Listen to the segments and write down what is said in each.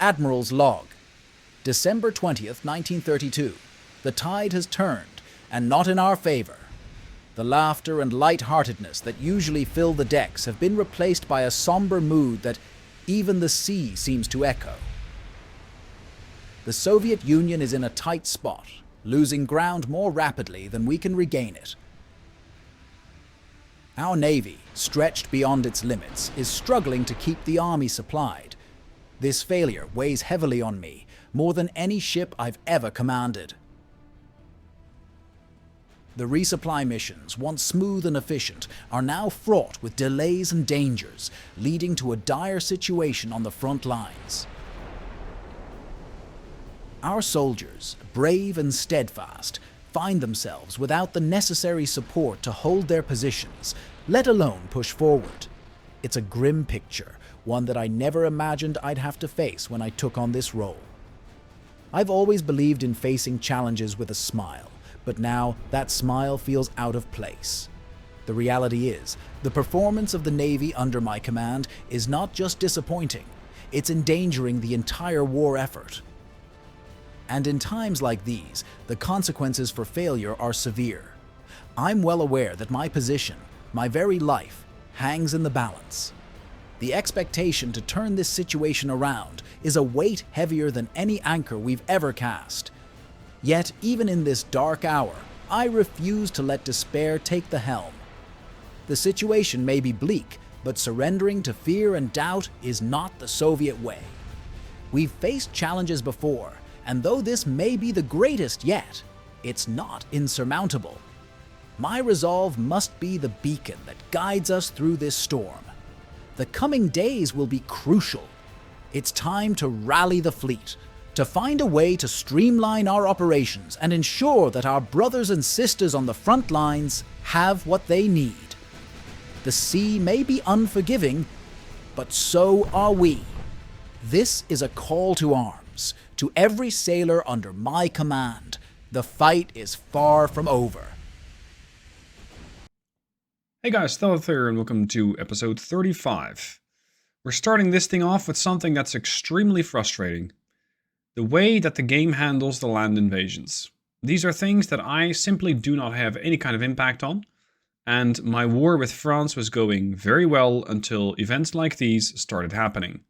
Admiral's Log, December 20th, 1932. The tide has turned, and not in our favor. The laughter and light-heartedness that usually fill the decks have been replaced by a somber mood that even the sea seems to echo. The Soviet Union is in a tight spot, losing ground more rapidly than we can regain it. Our Navy, stretched beyond its limits, is struggling to keep the Army supplied. This failure weighs heavily on me, more than any ship I've ever commanded. The resupply missions, once smooth and efficient, are now fraught with delays and dangers, leading to a dire situation on the front lines. Our soldiers, brave and steadfast, find themselves without the necessary support to hold their positions, let alone push forward. It's a grim picture, one that I never imagined I'd have to face when I took on this role. I've always believed in facing challenges with a smile, but now that smile feels out of place. The reality is, the performance of the Navy under my command is not just disappointing, it's endangering the entire war effort. And in times like these, the consequences for failure are severe. I'm well aware that my position, my very life, hangs in the balance. The expectation to turn this situation around is a weight heavier than any anchor we've ever cast. Yet, even in this dark hour, I refuse to let despair take the helm. The situation may be bleak, but surrendering to fear and doubt is not the Soviet way. We've faced challenges before, and though this may be the greatest yet, it's not insurmountable. My resolve must be the beacon that guides us through this storm. The coming days will be crucial. It's time to rally the fleet, to find a way to streamline our operations and ensure that our brothers and sisters on the front lines have what they need. The sea may be unforgiving, but so are we. This is a call to arms, to every sailor under my command. The fight is far from over. Hey guys, Stellar here and welcome to episode 35. We're starting this thing off with something that's extremely frustrating. The way that the game handles the land invasions. These are things that I simply do not have any kind of impact on, and my war with France was going very well until events like these started happening.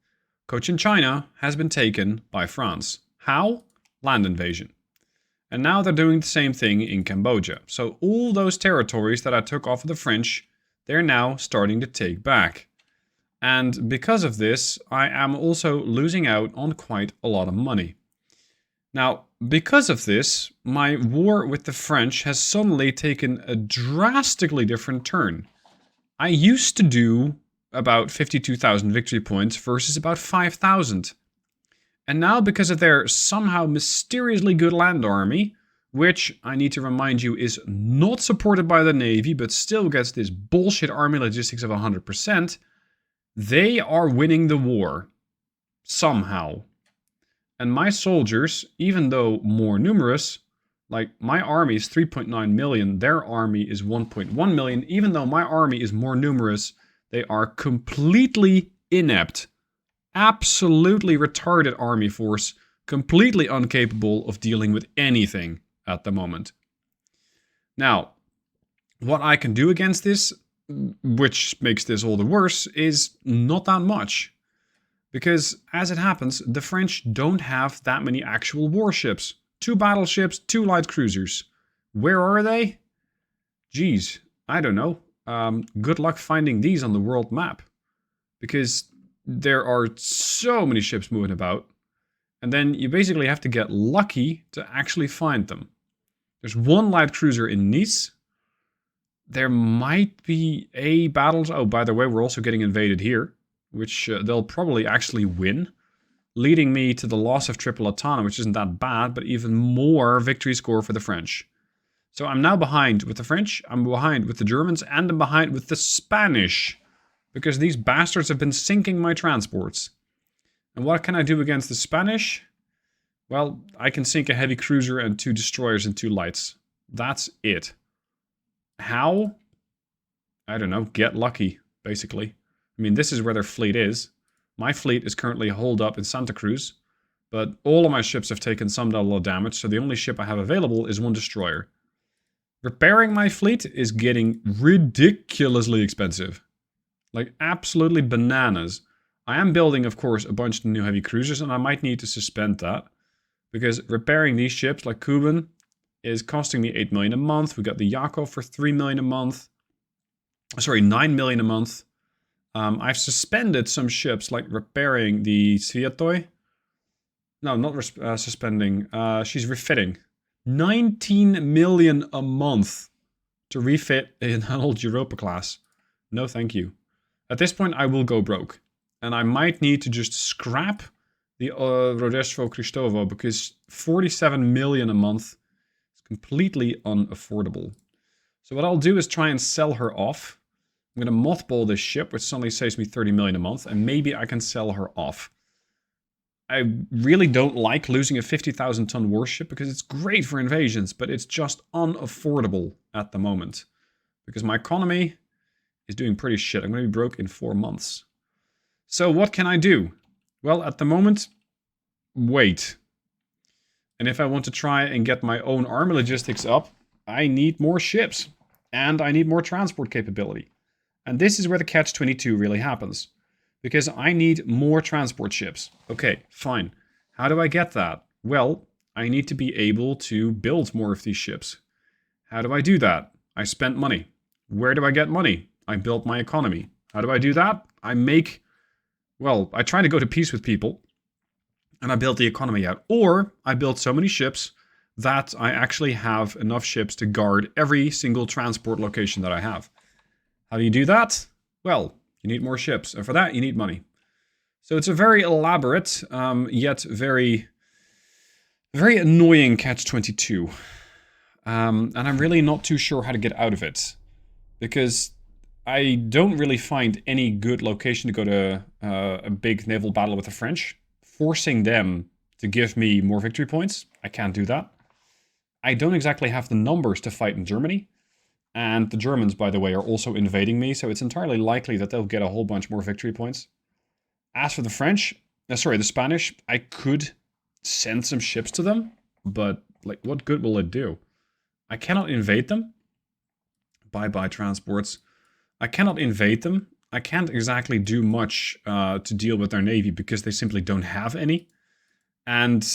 Cochin China has been taken by France. How? Land invasion. And now they're doing the same thing in Cambodia. So all those territories that I took off of the French, they're now starting to take back. And because of this, I am also losing out on quite a lot of money. Now, because of this, my war with the French has suddenly taken a drastically different turn. I used to do about 52,000 victory points versus about 5,000. And now, because of their somehow mysteriously good land army, which, I need to remind you, is not supported by the Navy, but still gets this bullshit army logistics of 100%, they are winning the war. Somehow. And my soldiers, even though more numerous, like my army is 3.9 million, their army is 1.1 million, even though my army is more numerous, they are completely inept. Absolutely retarded army force, completely incapable of dealing with anything at the moment. Now, what I can do against this, which makes this all the worse, is not that much. Because, as it happens, the French don't have that many actual warships. 2 battleships, 2 light cruisers. Where are they? Geez, I don't know. Good luck finding these on the world map. Because there are so many ships moving about, and then you basically have to get lucky to actually find them. There's 1 light cruiser in Nice. There might be a battle. Oh, by the way, we're also getting invaded here, which they'll probably actually win, leading me to the loss of Tripolitana, which isn't that bad, but even more victory score for the French. So I'm now behind with the French, I'm behind with the Germans, and I'm behind with the Spanish. Because these bastards have been sinking my transports. And what can I do against the Spanish? Well, I can sink a heavy cruiser and 2 destroyers and 2 lights. That's it. How? I don't know, get lucky, basically. I mean, this is where their fleet is. My fleet is currently holed up in Santa Cruz, but all of my ships have taken some level of damage, so the only ship I have available is one destroyer. Repairing my fleet is getting ridiculously expensive. Like, absolutely bananas. I am building, of course, a bunch of new heavy cruisers, and I might need to suspend that. Because repairing these ships, like Kuban, is costing me 8 million a month. We got the Yakov for 3 million a month. Sorry, 9 million a month. I've suspended some ships, like repairing the Sviatoy. No, not suspending. She's refitting. 19 million a month to refit an old Europa class. No, thank you. At this point, I will go broke. And I might need to just scrap the Rodestvo Kristovo because 47 million a month is completely unaffordable. So what I'll do is try and sell her off. I'm going to mothball this ship, which suddenly saves me 30 million a month, and maybe I can sell her off. I really don't like losing a 50,000 ton warship because it's great for invasions, but it's just unaffordable at the moment. Because my economy is doing pretty shit. I'm going to be broke in 4 months. So what can I do? Well, at the moment, wait. And if I want to try and get my own army logistics up, I need more ships. And I need more transport capability. And this is where the catch-22 really happens. Because I need more transport ships. Okay, fine. How do I get that? Well, I need to be able to build more of these ships. How do I do that? I spent money. Where do I get money? I built my economy. How do I do that? I try to go to peace with people. And I built the economy out. Or I built so many ships that I actually have enough ships to guard every single transport location that I have. How do you do that? Well, you need more ships, and for that you need money. So it's a very elaborate, yet very, very annoying catch-22. And I'm really not too sure how to get out of it. Because I don't really find any good location to go to a big naval battle with the French. Forcing them to give me more victory points, I can't do that. I don't exactly have the numbers to fight in Germany. And the Germans, by the way, are also invading me, so it's entirely likely that they'll get a whole bunch more victory points. As for the the Spanish, I could send some ships to them, but, like, what good will it do? I cannot invade them. Bye-bye transports. I cannot invade them. I can't exactly do much to deal with their navy, because they simply don't have any. And,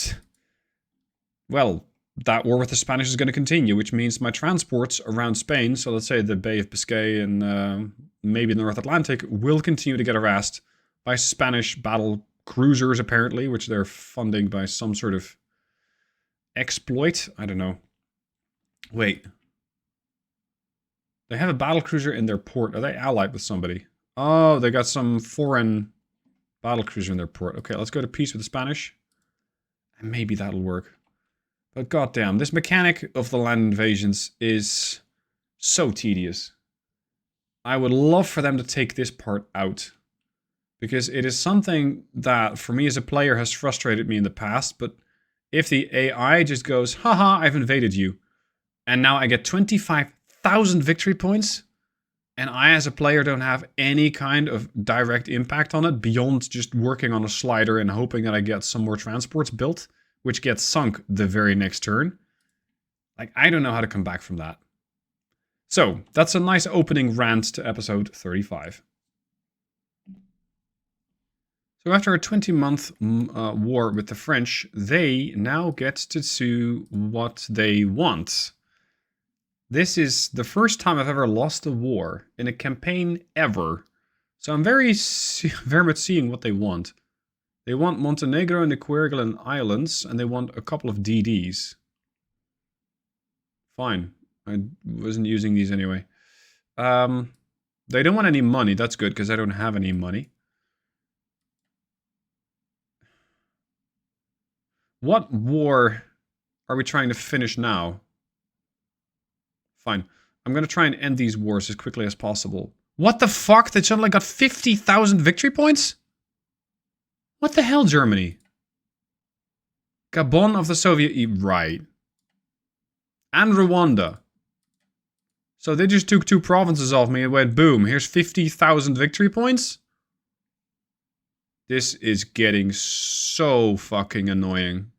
well, that war with the Spanish is going to continue, which means my transports around Spain, so let's say the Bay of Biscay and maybe the North Atlantic, will continue to get harassed by Spanish battle cruisers, apparently, which they're funding by some sort of exploit. I don't know. Wait. They have a battle cruiser in their port. Are they allied with somebody? Oh, they got some foreign battle cruiser in their port. Okay, let's go to peace with the Spanish. And maybe that'll work. But goddamn, this mechanic of the land invasions is so tedious. I would love for them to take this part out. Because it is something that, for me as a player, has frustrated me in the past. But if the AI just goes, haha, I've invaded you. And now I get 25,000 victory points. And I, as a player, don't have any kind of direct impact on it. Beyond just working on a slider and hoping that I get some more transports built. Which gets sunk the very next turn. Like, I don't know how to come back from that. So, that's a nice opening rant to episode 35. So after a 20-month war with the French, they now get to do what they want. This is the first time I've ever lost a war in a campaign ever. So I'm very much seeing what they want. They want Montenegro and the Kerguelen Islands, and they want a couple of DDs. Fine. I wasn't using these anyway. They don't want any money. That's good, because I don't have any money. What war are we trying to finish now? Fine. I'm going to try and end these wars as quickly as possible. What the fuck? They suddenly got 50,000 victory points? What the hell, Germany? Gabon of the Soviet... Right. And Rwanda. So they just took 2 provinces off me and went, boom, here's 50,000 victory points? This is getting so fucking annoying.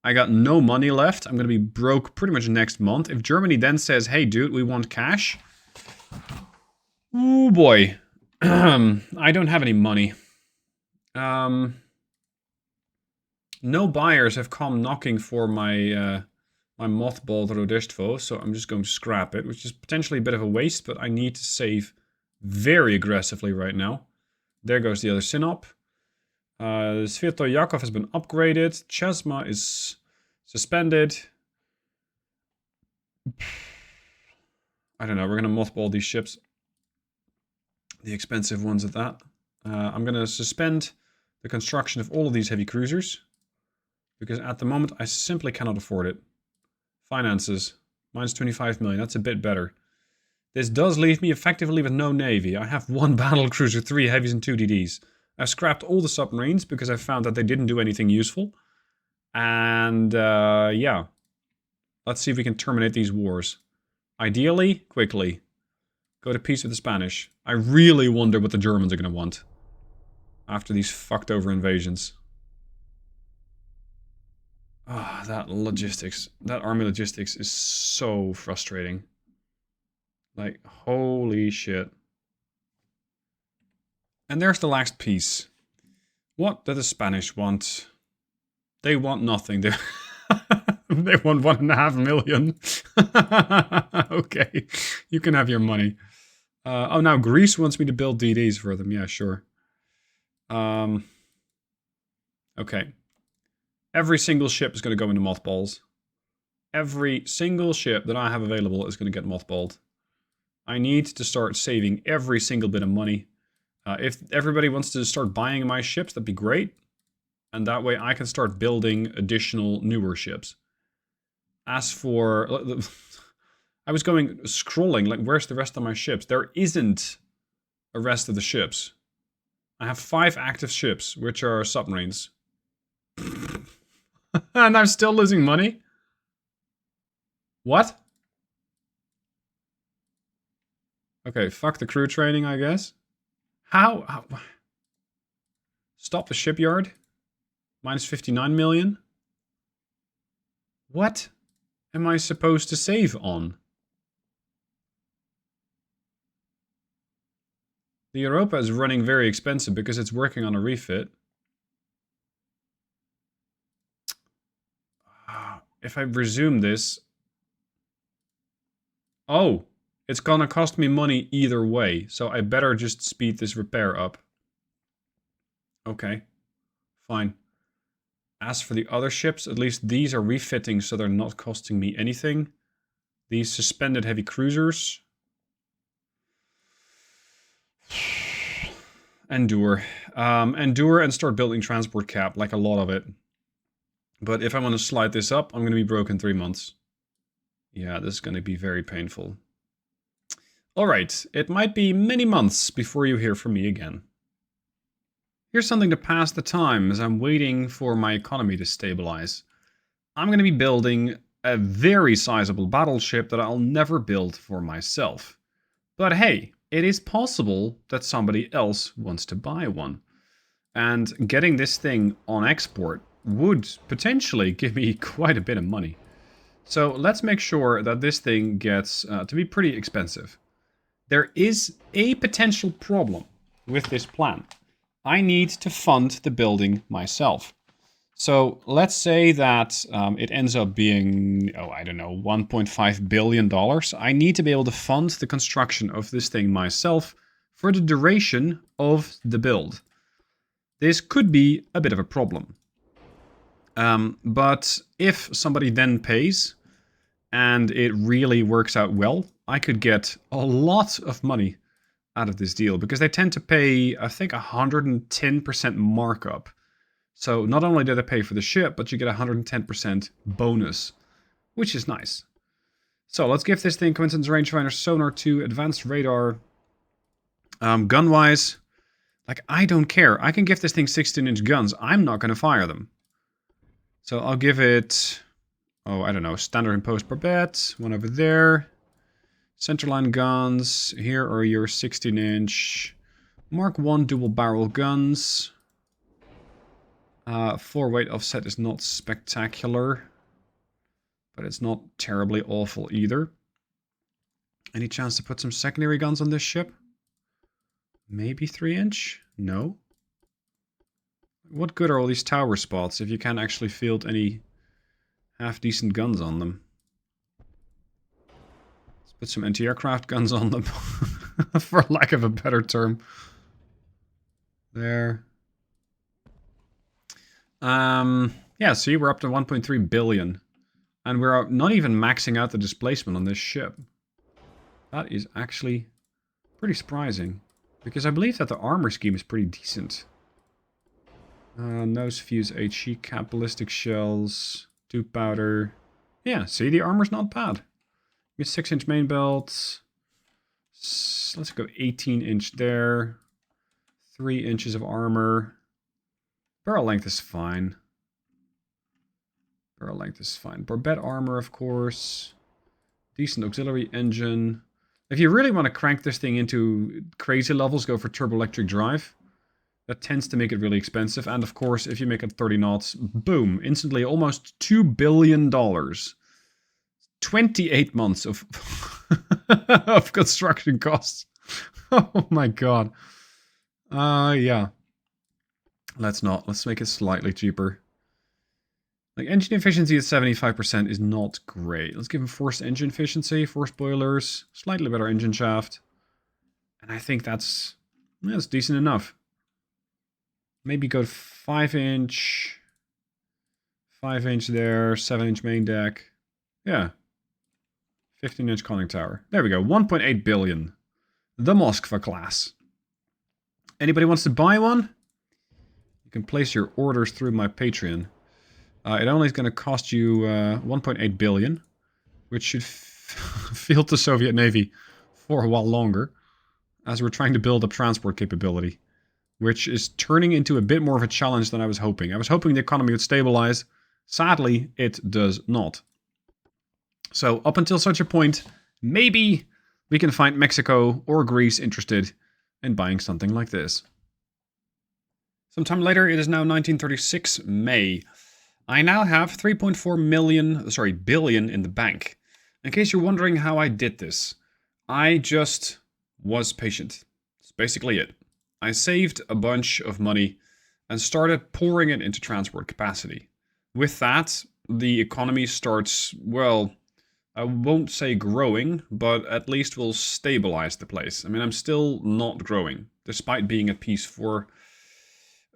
I got no money left. I'm going to be broke pretty much next month. If Germany then says, hey, dude, we want cash. Oh, boy. I don't have any money. No buyers have come knocking for my my mothballed Rodestvo, so I'm just going to scrap it, which is potentially a bit of a waste, but I need to save very aggressively right now. There goes the other Sinop. Svyato Yakov has been upgraded. Chesma is suspended. I don't know, we're going to mothball these ships. The expensive ones at that. I'm going to suspend the construction of all of these heavy cruisers. Because at the moment, I simply cannot afford it. Finances. Minus 25 million. That's a bit better. This does leave me effectively with no navy. I have 1 battle cruiser, 3 heavies, and 2 DDs. I've scrapped all the submarines because I found that they didn't do anything useful. And, yeah. Let's see if we can terminate these wars. Ideally, quickly. Go to peace with the Spanish. I really wonder what the Germans are going to want. After these fucked over invasions. Ah, that logistics. That army logistics is so frustrating. Like, holy shit. And there's the last piece. What do the Spanish want? They want nothing. They, they want 1.5 million. Okay, you can have your money. Oh, now Greece wants me to build DDs for them. Yeah, sure. Okay. Every single ship is going to go into mothballs. Every single ship that I have available is going to get mothballed. I need to start saving every single bit of money. If everybody wants to start buying my ships, that'd be great. And that way I can start building additional newer ships. As for... I was scrolling, like, where's the rest of my ships? There isn't a rest of the ships. I have 5 active ships, which are submarines. And I'm still losing money? What? Okay, fuck the crew training, I guess. How? Stop the shipyard? Minus 59 million? What am I supposed to save on? The Europa is running very expensive because it's working on a refit. If I resume this... Oh! It's gonna cost me money either way, so I better just speed this repair up. Okay. Fine. As for the other ships, at least these are refitting so they're not costing me anything. These suspended heavy cruisers. Endure. Endure and start building transport cap, like a lot of it. But if I want to slide this up, I'm going to be broke in 3 months. Yeah, this is going to be very painful. Alright, it might be many months before you hear from me again. Here's something to pass the time as I'm waiting for my economy to stabilize. I'm going to be building a very sizable battleship that I'll never build for myself. But hey, it is possible that somebody else wants to buy one. And getting this thing on export would potentially give me quite a bit of money. So let's make sure that this thing gets to be pretty expensive. There is a potential problem with this plan. I need to fund the building myself. So let's say that it ends up being, oh, I don't know, $1.5 billion. I need to be able to fund the construction of this thing myself for the duration of the build. This could be a bit of a problem. But if somebody then pays and it really works out well, I could get a lot of money out of this deal because they tend to pay, I think, 110% markup. So not only do they pay for the ship, but you get 110% bonus, which is nice. So let's give this thing coincidence rangefinder, sonar 2, advanced radar. Gun-wise, like, I don't care. I can give this thing 16-inch guns. I'm not going to fire them. So I'll give it, oh, I don't know, standard imposed per bet, one over there. Centerline guns, here are your 16-inch Mark 1 dual barrel guns. 4-weight offset is not spectacular, but it's not terribly awful either. Any chance to put some secondary guns on this ship? Maybe 3-inch? No. What good are all these tower spots if you can't actually field any half-decent guns on them? Let's put some anti-aircraft guns on them, for lack of a better term. There. Yeah, see, we're up to 1.3 billion. And we're not even maxing out the displacement on this ship. That is actually pretty surprising. Because I believe that the armor scheme is pretty decent. Nose fuse HE, cap ballistic shells, tube powder. Yeah, see, the armor's not bad. 6-inch main belt. Let's go 18-inch there. 3 inches of armor. Barrel length is fine. Barrel length is fine. Barbette armor, of course. Decent auxiliary engine. If you really want to crank this thing into crazy levels, go for turbo-electric drive. That tends to make it really expensive. And of course, if you make it 30 knots, boom, instantly almost $2 billion. 28 months of, of construction costs. Oh my god. Yeah. Let's not. Let's make it slightly cheaper. Like, engine efficiency at 75% is not great. Let's give him forced engine efficiency, forced boilers, slightly better engine shaft. And I think that's decent enough. Maybe go 5-inch. 5-inch there, 7-inch main deck. Yeah. 15-inch conning tower. There we go, 1.8 billion. The Moskva class. Anybody wants to buy one? You can place your orders through my Patreon. It only is going to cost you 1.8 billion, which should field the Soviet Navy for a while longer, as we're trying to build up transport capability, which is turning into a bit more of a challenge than I was hoping. I was hoping the economy would stabilize. Sadly, it does not. So up until such a point, maybe we can find Mexico or Greece interested in buying something like this. Sometime later, it is now 1936 May. I now have 3.4 billion in the bank. In case you're wondering how I did this, I just was patient. That's basically it. I saved a bunch of money and started pouring it into transport capacity. With that, the economy starts, well, I won't say growing, but at least will stabilize the place. I mean, I'm still not growing, despite being at peace for,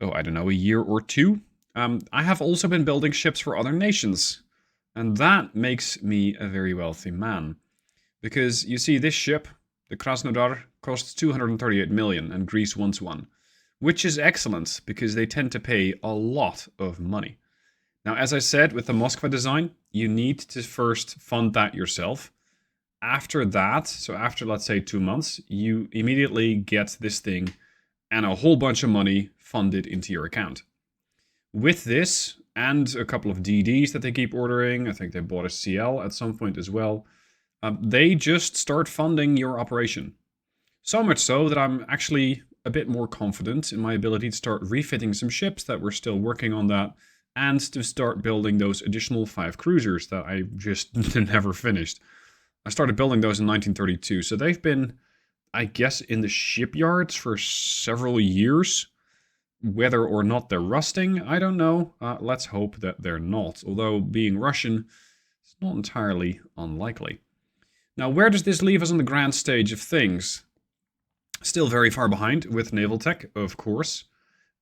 I don't know, a year or two. I have also been building ships for other nations, and that makes me a very wealthy man. Because, you see, this ship, the Krasnodar, costs 238 million, and Greece wants one. Which is excellent, because they tend to pay a lot of money. Now, as I said, with the Moskva design, you need to first fund that yourself. After that, so after, let's say, 2 months, you immediately get this thing and a whole bunch of money funded into your account. With this, and a couple of DDs that they keep ordering, I think they bought a CL at some point as well, they just start funding your operation. So much so that I'm actually a bit more confident in my ability to start refitting some ships that we're still working on that, and to start building those additional 5 cruisers that I just never finished. I started building those in 1932, so they've been, I guess, in the shipyards for several years. Whether or not they're rusting, I don't know. Let's hope that they're not. Although, being Russian, it's not entirely unlikely. Now, where does this leave us on the grand stage of things? Still very far behind with naval tech, of course.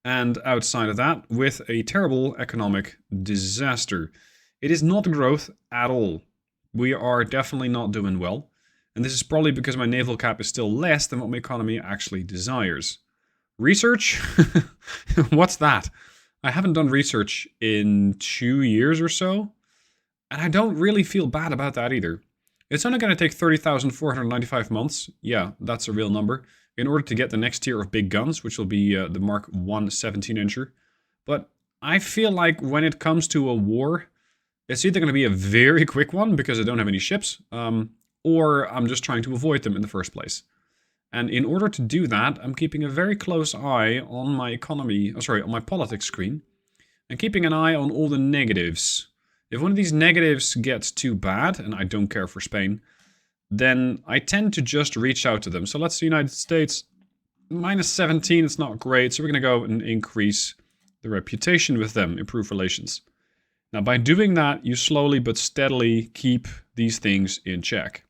And outside of that, with a terrible economic disaster. It is not growth at all. We are definitely not doing well. And this is probably because my naval cap is still less than what my economy actually desires. Research? What's that? I haven't done research in 2 years or so, and I don't really feel bad about that either. It's only going to take 30,495 months, yeah, that's a real number, in order to get the next tier of big guns, which will be the Mark 1 17-incher. But I feel like when it comes to a war, it's either going to be a very quick one, because I don't have any ships, or I'm just trying to avoid them in the first place. And in order to do that, I'm keeping a very close eye on my economy, on my politics screen, and keeping an eye on all the negatives. If one of these negatives gets too bad, and I don't care for Spain, then I tend to just reach out to them. So let's see, United States, -17, it's not great, so we're going to go and increase the reputation with them, improve relations. Now, by doing that, you slowly but steadily keep these things in check.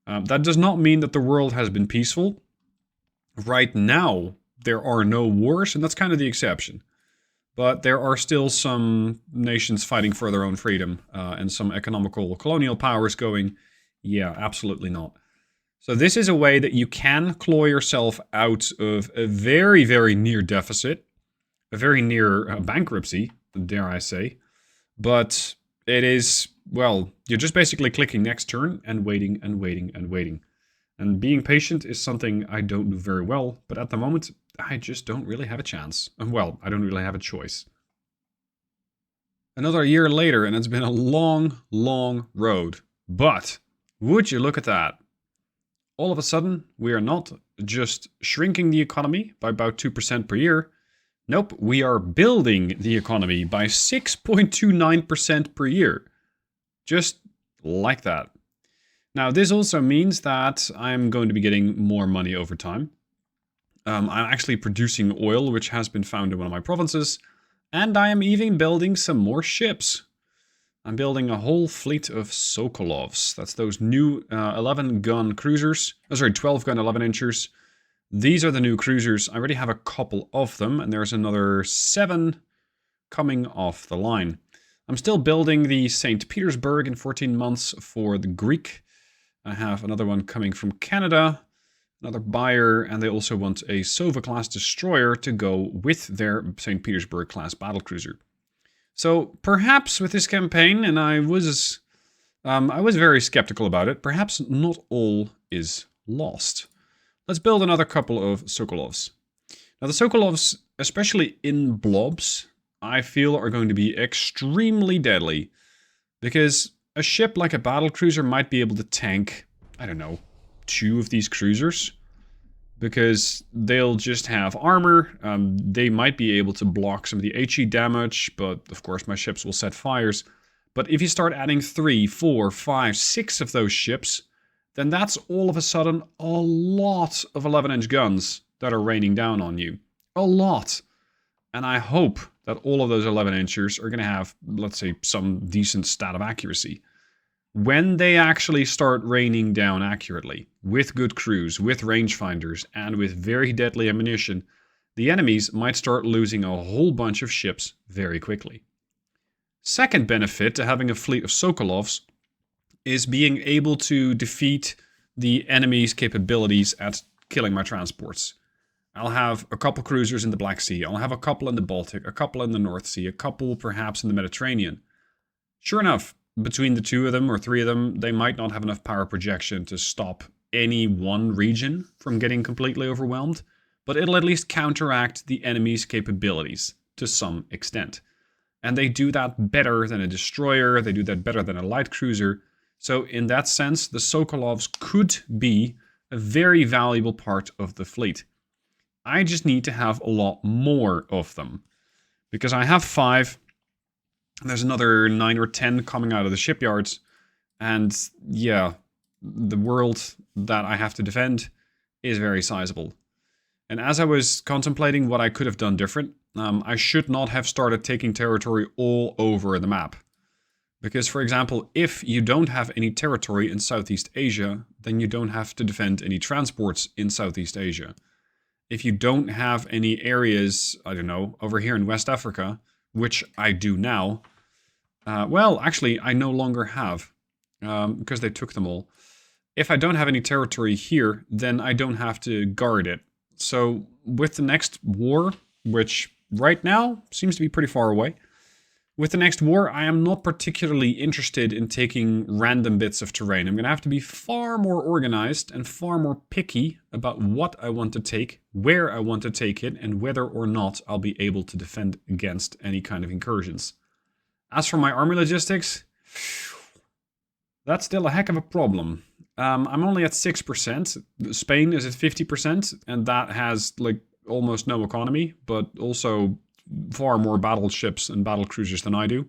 That does not mean that the world has been peaceful. Right now, there are no wars, and that's kind of the exception. But there are still some nations fighting for their own freedom, and some economical colonial powers going, yeah, absolutely not. So this is a way that you can claw yourself out of a very, very near deficit, a very near bankruptcy, dare I say. But it is, well, you're just basically clicking next turn and waiting and waiting and waiting. And being patient is something I don't do very well, but at the moment, I just don't really have a chance. Well, I don't really have a choice. Another year later, and it's been a long, long road. But, would you look at that? All of a sudden, we are not just shrinking the economy by about 2% per year. Nope, we are building the economy by 6.29% per year. Just like that. Now, this also means that I'm going to be getting more money over time. I'm actually producing oil, which has been found in one of my provinces. And I am even building some more ships. I'm building a whole fleet of Sokolovs. That's those new 11-gun cruisers. 12-gun 11-inchers. These are the new cruisers. I already have a couple of them, and there's another 7 coming off the line. I'm still building the St. Petersburg in 14 months for the Greek. I have another one coming from Canada, another buyer, and they also want a Sova-class destroyer to go with their St. Petersburg-class battlecruiser. So perhaps with this campaign, and I was very skeptical about it, perhaps not all is lost. Let's build another couple of Sokolovs. Now the Sokolovs, especially in blobs, I feel are going to be extremely deadly, because a ship like a battlecruiser might be able to tank, I don't know, 2 of these cruisers, because they'll just have armor. They might be able to block some of the HE damage, but of course my ships will set fires. But if you start adding 3, 4, 5, 6 of those ships, then that's all of a sudden a lot of 11-inch guns that are raining down on you. A lot. And I hope that all of those 11-inchers are going to have, let's say, some decent stat of accuracy. When they actually start raining down accurately, with good crews, with rangefinders, and with very deadly ammunition, the enemies might start losing a whole bunch of ships very quickly. Second benefit to having a fleet of Sokolovs is being able to defeat the enemy's capabilities at killing my transports. I'll have a couple cruisers in the Black Sea, I'll have a couple in the Baltic, a couple in the North Sea, a couple perhaps in the Mediterranean. Sure enough, between the 2 of them or 3 of them, they might not have enough power projection to stop any one region from getting completely overwhelmed, but it'll at least counteract the enemy's capabilities to some extent. And they do that better than a destroyer, they do that better than a light cruiser. So in that sense, the Sokolovs could be a very valuable part of the fleet. I just need to have a lot more of them. Because I have 5, there's another 9 or 10 coming out of the shipyards. And yeah, the world that I have to defend is very sizable. And as I was contemplating what I could have done different, I should not have started taking territory all over the map. Because, for example, if you don't have any territory in Southeast Asia, then you don't have to defend any transports in Southeast Asia. If you don't have any areas, I don't know, over here in West Africa, which I do now, well, actually, I no longer have, because they took them all. If I don't have any territory here, then I don't have to guard it. So, with the next war, which right now seems to be pretty far away, with the next war, I am not particularly interested in taking random bits of terrain. I'm going to have to be far more organized and far more picky about what I want to take, where I want to take it, and whether or not I'll be able to defend against any kind of incursions. As for my army logistics, that's still a heck of a problem. I'm only at 6%. Spain is at 50%, and that has like almost no economy, but also far more battleships and battle cruisers than I do.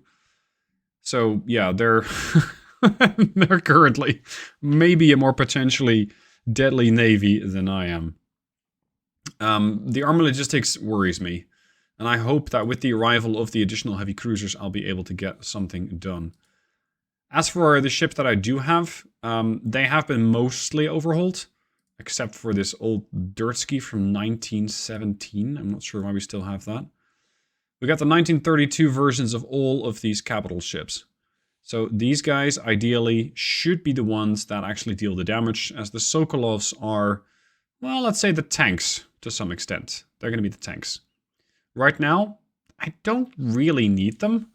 So yeah, they're they're currently maybe a more potentially deadly navy than I am. The armor logistics worries me, and I hope that with the arrival of the additional heavy cruisers, I'll be able to get something done. As for the ships that I do have, they have been mostly overhauled, except for this old Dirtski from 1917. I'm not sure why we still have that. We got the 1932 versions of all of these capital ships. So these guys, ideally, should be the ones that actually deal the damage, as the Sokolovs are, well, let's say the tanks, to some extent. They're going to be the tanks. Right now, I don't really need them.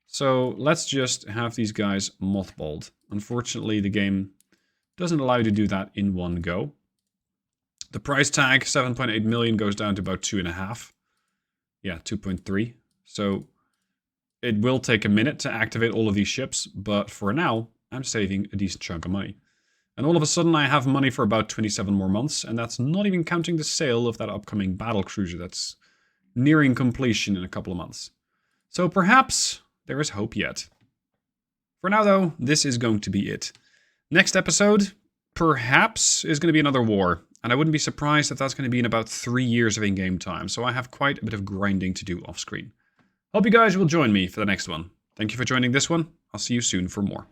So let's just have these guys mothballed. Unfortunately, the game doesn't allow you to do that in one go. The price tag, 7.8 million, goes down to about 2.5. Yeah, 2.3. So it will take a minute to activate all of these ships, but for now, I'm saving a decent chunk of money. And all of a sudden, I have money for about 27 more months, and that's not even counting the sale of that upcoming battle cruiser that's nearing completion in a couple of months. So perhaps there is hope yet. For now, though, this is going to be it. Next episode, perhaps, is going to be another war. And I wouldn't be surprised if that's going to be in about 3 years of in-game time. So I have quite a bit of grinding to do off-screen. Hope you guys will join me for the next one. Thank you for joining this one. I'll see you soon for more.